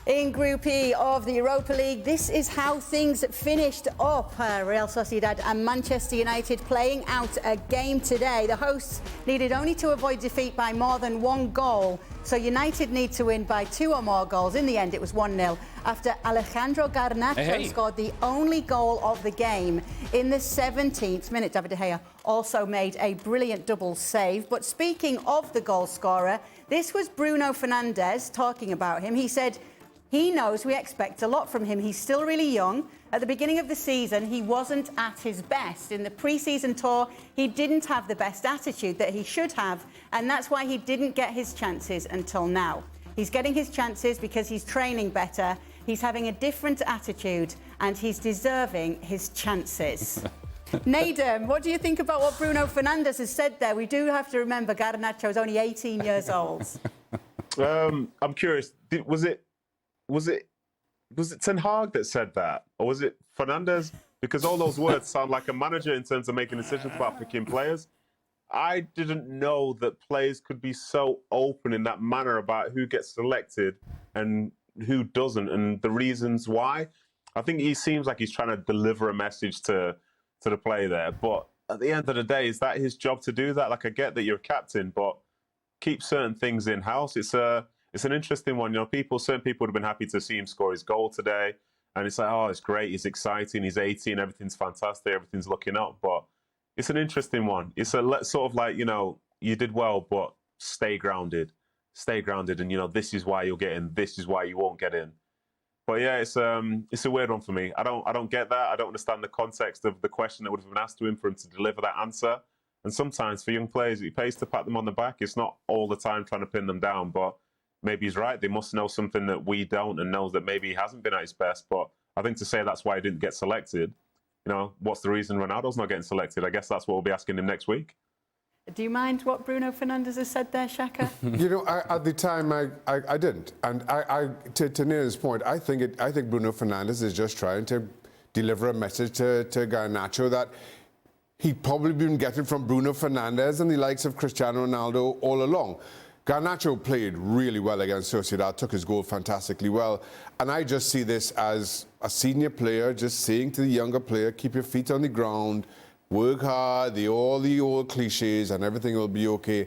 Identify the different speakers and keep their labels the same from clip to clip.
Speaker 1: In Group E of the Europa League, this is how things finished up. Real Sociedad and Manchester United playing out a game today. The hosts needed only to avoid defeat by more than one goal. So United need to win by 2 or more goals. In the end, it was 1-0 after Alejandro Garnacho scored the only goal of the game. In the 17th minute, David De Gea also made a brilliant double save. But speaking of the goal scorer, this was Bruno Fernandes talking about him. He said he knows we expect a lot from him. He's still really young. At the beginning of the season, he wasn't at his best. In the pre-season tour, he didn't have the best attitude that he should have, and that's why he didn't get his chances until now. He's getting his chances because he's training better, he's having a different attitude, and he's deserving his chances. Nader, what do you think about what Bruno Fernandes has said there? We do have to remember Garnacho is only 18 years old.
Speaker 2: I'm curious, was it Ten Hag that said that? Or was it Fernandes? Because all those words sound like a manager in terms of making decisions about picking players. I didn't know that players could be so open in that manner about who gets selected and who doesn't and the reasons why. I think he seems like he's trying to deliver a message to the player there. But at the end of the day, is that his job to do that? Like, I get that you're a captain, but keep certain things in-house. It's an interesting one. You know, certain people would have been happy to see him score his goal today. And it's like, oh, it's great. He's exciting. He's 18. Everything's fantastic. Everything's looking up. But it's an interesting one. It's a sort of like, you know, you did well, but stay grounded. Stay grounded. And, you know, this is why you'll get in. This is why you won't get in. But yeah, it's a weird one for me. I don't get that. I don't understand the context of the question that would have been asked to him for him to deliver that answer. And sometimes for young players, it pays to pat them on the back. It's not all the time trying to pin them down, but maybe he's right. They must know something that we don't, and knows that maybe he hasn't been at his best. But I think to say that's why he didn't get selected, you know, what's the reason Ronaldo's not getting selected? I guess that's what we'll be asking him next week.
Speaker 1: Do you mind what Bruno Fernandes has said there, Shaka?
Speaker 3: You know, at the time, I didn't. And to Nina's point, I think Bruno Fernandes is just trying to deliver a message to Garnacho that he'd probably been getting from Bruno Fernandes and the likes of Cristiano Ronaldo all along. Garnacho played really well against Sociedad, took his goal fantastically well. And I just see this as a senior player just saying to the younger player, keep your feet on the ground, work hard, all the old cliches, and everything will be okay.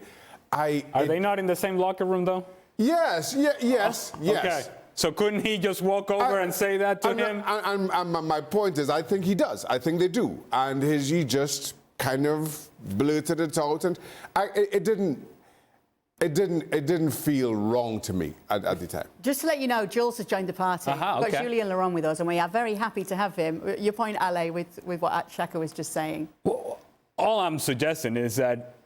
Speaker 4: Are they not in the same locker room, though?
Speaker 3: Yes.
Speaker 4: Okay. So couldn't he just walk over and say that to him?
Speaker 3: And my point is, I think he does. I think they do. And he just kind of blurted it out. And it didn't feel wrong to me at the time.
Speaker 1: Just to let you know, Jules has joined the party. We've got Julien Laurent with us, and we are very happy to have him. Your point, Ale, with what Shaka was just saying.
Speaker 4: Well, all I'm suggesting is that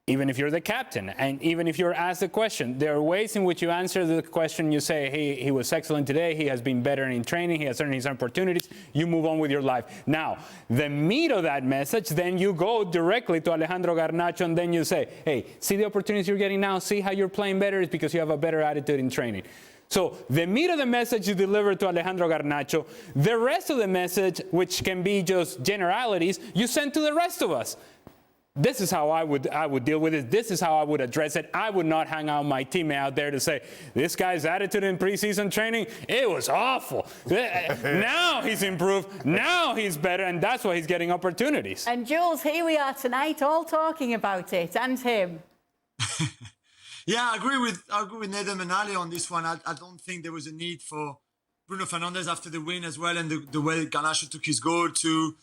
Speaker 4: even if you're the captain and even if you're asked a question, there are ways in which you answer the question. You say, hey, he was excellent today. He has been better in training. He has earned his opportunities. You move on with your life. Now, the meat of that message, then you go directly to Alejandro Garnacho and then you say, hey, see the opportunities you're getting now? See how you're playing better? It's because you have a better attitude in training. So the meat of the message you deliver to Alejandro Garnacho. The rest of the message, which can be just generalities, you send to the rest of us. This is how I would deal with it. This is how I would address it. I would not hang out my teammate out there to say, this guy's attitude in preseason training, it was awful. Now he's improved. Now he's better. And that's why he's getting opportunities.
Speaker 1: And Jules, here we are tonight all talking about it, and him.
Speaker 5: Yeah, I agree with Nedum and Ali on this one. I don't think there was a need for Bruno Fernandes after the win as well, and the way Garnacho took his goal to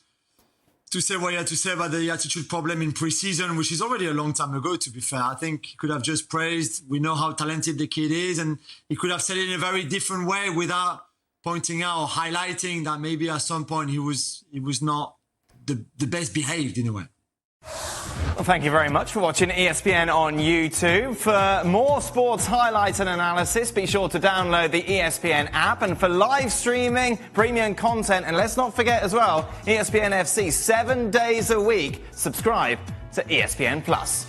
Speaker 5: say what he had to say about the attitude problem in pre-season, which is already a long time ago, to be fair. I think he could have just praised. We know how talented the kid is, and he could have said it in a very different way without pointing out or highlighting that maybe at some point he was not the best behaved in a way.
Speaker 6: Well, thank you very much for watching ESPN on YouTube. For more sports highlights and analysis, be sure to download the ESPN app. And for live streaming, premium content, and let's not forget as well, ESPN FC 7 days a week. Subscribe to ESPN Plus.